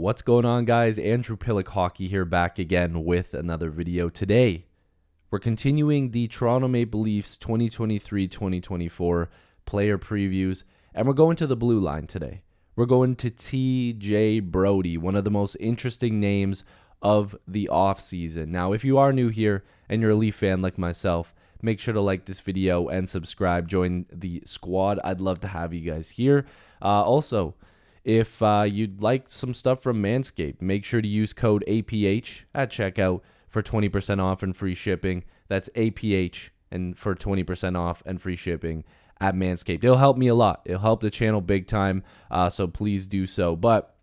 What's going on, guys? Andrew Piluk Hockey here, back again with another video. Today, we're continuing the Toronto Maple Leafs 2023-2024 player previews, and we're going to the blue line today. We're going to TJ Brodie, one of the most interesting names of the offseason. Now, if you are new here and you're a Leaf fan like myself, make sure to like this video and subscribe. Join the squad. I'd love to have you guys here. Also, if you'd like some stuff from Manscape, make sure to use code APH at checkout for 20% off and free shipping. That's APH and for 20% off and free shipping at Manscaped. It'll help me a lot. It'll help the channel big time, so please do so. But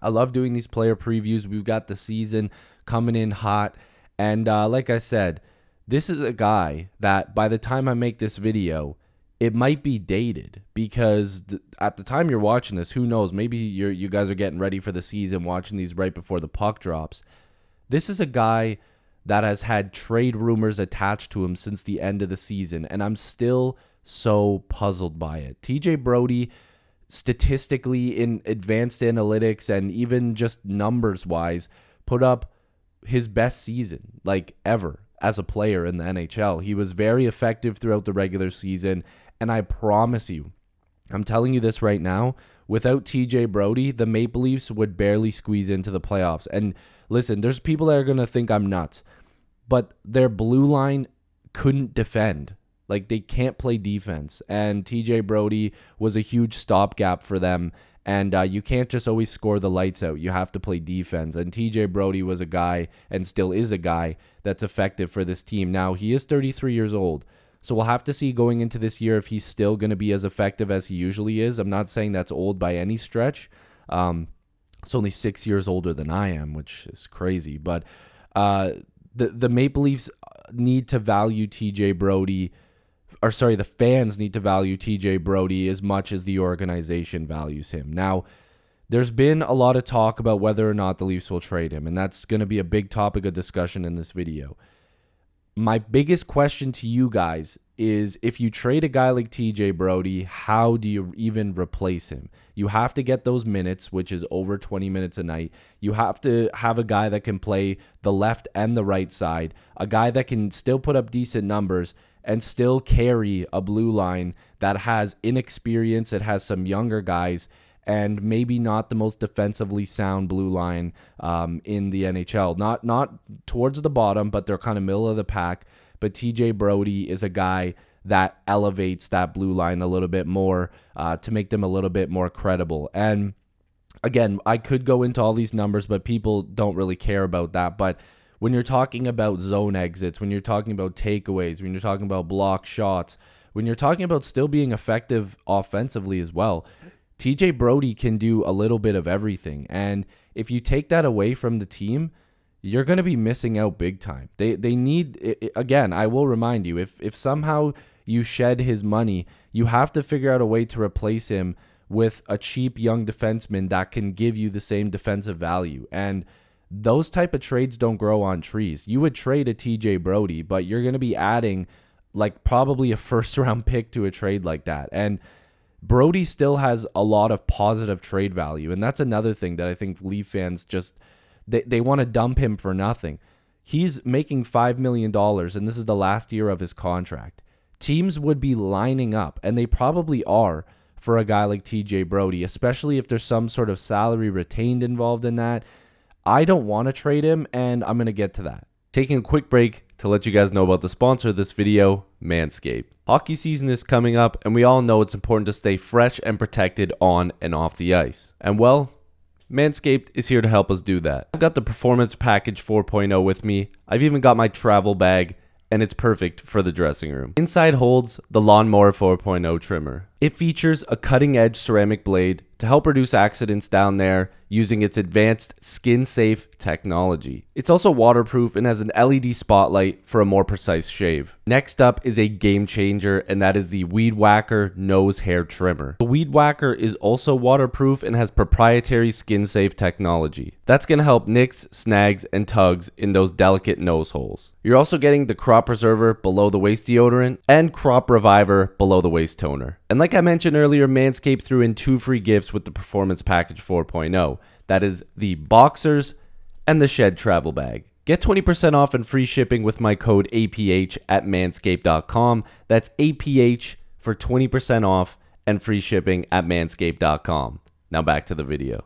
I love doing these player previews. We've got the season coming in hot. And like I said, this is a guy that by the time I make this video, it might be dated, because at the time you're watching this, who knows, maybe you guys are getting ready for the season, watching these right before the puck drops. This is a guy that has had trade rumors attached to him since the end of the season, and I'm still so puzzled by it. TJ Brodie, statistically in advanced analytics and even just numbers-wise, put up his best season, like, ever as a player in the NHL. He was very effective throughout the regular season. And I promise you, I'm telling you this right now, without TJ Brodie, the Maple Leafs would barely squeeze into the playoffs. And listen, there's people that are going to think I'm nuts, but their blue line couldn't defend. Like, they can't play defense. And TJ Brodie was a huge stopgap for them. And you can't just always score the lights out. You have to play defense. And TJ Brodie was a guy, and still is a guy, that's effective for this team. Now, he is 33 years old. So we'll have to see going into this year if he's still going to be as effective as he usually is. I'm not saying that's old by any stretch. It's only 6 years older than I am, which is crazy. But the Maple Leafs need to value TJ Brodie, or sorry, the fans need to value TJ Brodie as much as the organization values him. Now, there's been a lot of talk about whether or not the Leafs will trade him, and that's going to be a big topic of discussion in this video. My biggest question to you guys is, if you trade a guy like TJ Brodie, how do you even replace him? You have to get those minutes, which is over 20 minutes a night. You have to have a guy that can play the left and the right side, a guy that can still put up decent numbers and still carry a blue line that has inexperience, it has some younger guys, and maybe not the most defensively sound blue line in the NHL. Not towards the bottom, but they're kind of middle of the pack. But TJ Brodie is a guy that elevates that blue line a little bit more to make them a little bit more credible. And again, I could go into all these numbers, but people don't really care about that. But when you're talking about zone exits, when you're talking about takeaways, when you're talking about block shots, when you're talking about still being effective offensively as well, TJ Brodie can do a little bit of everything. And if you take that away from the team, you're going to be missing out big time. They need, again, I will remind you, if somehow you shed his money, you have to figure out a way to replace him with a cheap young defenseman that can give you the same defensive value. And those type of trades don't grow on trees. You would trade a TJ Brodie, but you're going to be adding like probably a first round pick to a trade like that. And Brodie still has a lot of positive trade value, and that's another thing that I think Leaf fans just, they want to dump him for nothing. He's making $5 million, and this is the last year of his contract. Teams would be lining up, and they probably are, for a guy like TJ Brodie, especially if there's some sort of salary retained involved in that. I don't want to trade him, and I'm going to get to that. Taking a quick break to let you guys know about the sponsor of this video, Manscaped. Hockey season is coming up, and we all know it's important to stay fresh and protected on and off the ice. And well, Manscaped is here to help us do that. I've got the Performance Package 4.0 with me. I've even got my travel bag, and it's perfect for the dressing room. Inside holds the Lawnmower 4.0 trimmer. It features a cutting-edge ceramic blade to help reduce accidents down there using its advanced skin-safe technology. It's also waterproof and has an LED spotlight for a more precise shave. Next up is a game changer, and that is the Weed Whacker Nose Hair Trimmer. The Weed Whacker is also waterproof and has proprietary skin-safe technology. That's going to help nicks, snags, and tugs in those delicate nose holes. You're also getting the Crop Preserver below the waist deodorant and Crop Reviver below the waist toner. And like I mentioned earlier, Manscaped threw in 2 free gifts with the Performance Package 4.0. That is the boxers and the shed travel bag. Get 20% off and free shipping with my code APH at manscape.com. That's APH for 20% off and free shipping at manscape.com. Now back to the video.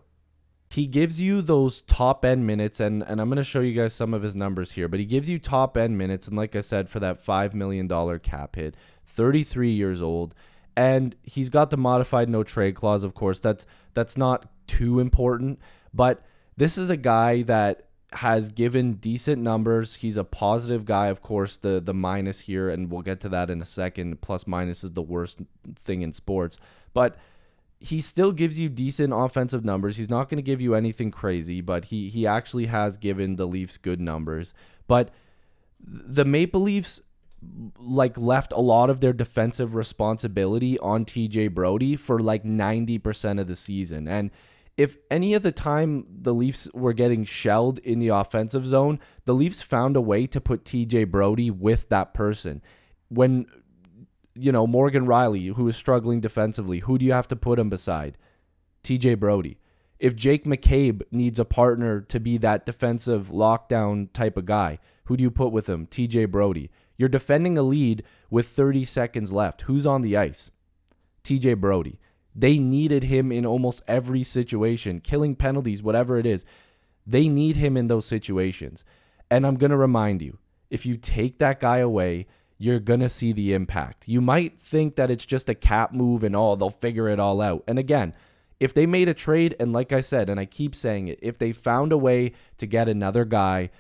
He gives you those top end minutes, and I'm going to show you guys some of his numbers here, but he gives you top end minutes, and like I said, for that $5 million cap hit, 33 years old, and he's got the modified no trade clause. Of course, that's not too important, but this is a guy that has given decent numbers. He's a positive guy. Of course, the minus here, and we'll get to that in a second, plus minus is the worst thing in sports, but he still gives you decent offensive numbers. He's not going to give you anything crazy, but he actually has given the Leafs good numbers. But the Maple Leafs left a lot of their defensive responsibility on TJ Brodie for 90% of the season. And if any of the time the Leafs were getting shelled in the offensive zone, the Leafs found a way to put TJ Brodie with that person. When Morgan Rielly, who is struggling defensively, who do you have to put him beside? TJ Brodie. If Jake McCabe needs a partner to be that defensive lockdown type of guy, who do you put with him? TJ Brodie. You're defending a lead with 30 seconds left. Who's on the ice? TJ Brodie. They needed him in almost every situation, killing penalties, whatever it is. They need him in those situations. And I'm going to remind you, if you take that guy away, you're going to see the impact. You might think that it's just a cap move and they'll figure it all out. And again, if they made a trade, and like I said, and I keep saying it, if they found a way to get another guy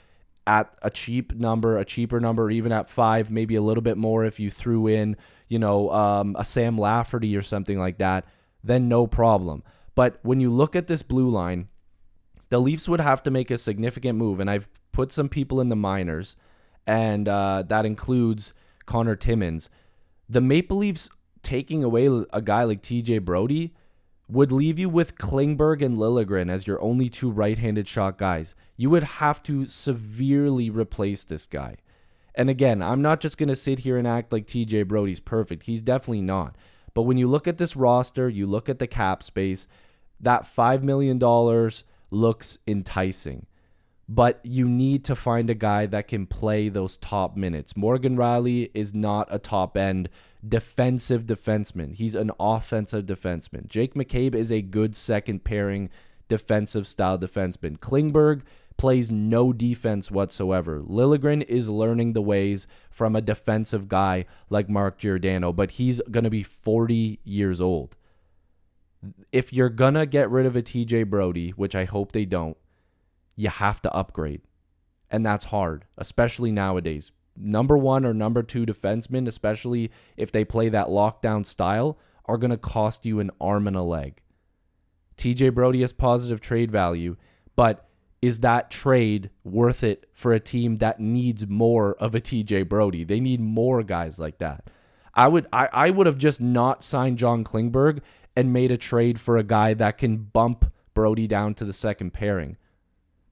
at a cheaper number, even at 5, maybe a little bit more if you threw in, a Sam Lafferty or something like that, then no problem. But when you look at this blue line, the Leafs would have to make a significant move, and I've put some people in the minors, and that includes Connor Timmins. The Maple Leafs taking away a guy like TJ Brodie would leave you with Klingberg and Liljegren as your only two right-handed shot guys. You would have to severely replace this guy. And again, I'm not just going to sit here and act like TJ Brodie's perfect. He's definitely not. But when you look at this roster, you look at the cap space, that $5 million looks enticing. But you need to find a guy that can play those top minutes. Morgan Rielly is not a top-end defensive defenseman. He's an offensive defenseman. Jake McCabe is a good second-pairing defensive-style defenseman. Klingberg plays no defense whatsoever. Liljegren is learning the ways from a defensive guy like Mark Giordano, but he's going to be 40 years old. If you're going to get rid of a TJ Brodie, which I hope they don't, you have to upgrade. And that's hard, especially nowadays. Number 1 or number 2 defensemen, especially if they play that lockdown style, are going to cost you an arm and a leg. TJ Brodie has positive trade value, but is that trade worth it for a team that needs more of a TJ Brodie? They need more guys like that. I would have just not signed John Klingberg and made a trade for a guy that can bump Brodie down to the second pairing.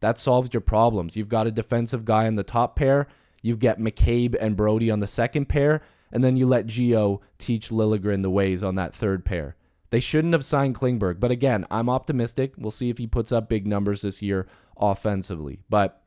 That solves your problems. You've got a defensive guy on the top pair. You get McCabe and Brodie on the second pair. And then you let Gio teach Liljegren the ways on that third pair. They shouldn't have signed Klingberg. But again, I'm optimistic. We'll see if he puts up big numbers this year offensively. But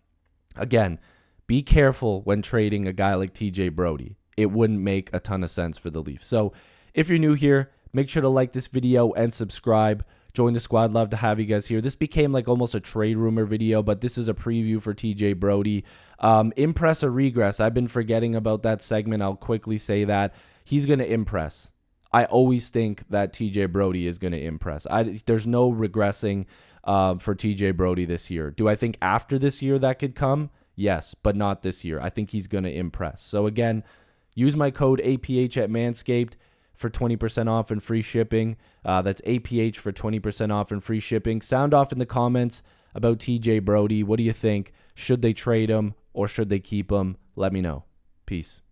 again, be careful when trading a guy like TJ Brodie. It wouldn't make a ton of sense for the Leafs. So if you're new here, make sure to like this video and subscribe. Join the squad. Love to have you guys here. This became almost a trade rumor video, but this is a preview for TJ Brodie. Impress or regress. I've been forgetting about that segment. I'll quickly say that. He's going to impress. I always think that TJ Brodie is going to impress. There's no regressing for TJ Brodie this year. Do I think after this year that could come? Yes, but not this year. I think he's going to impress. So again, use my code APH at Manscaped for 20% off and free shipping. That's APH for 20% off and free shipping. Sound off in the comments about TJ Brodie. What do you think? Should they trade him or should they keep him? Let me know. Peace.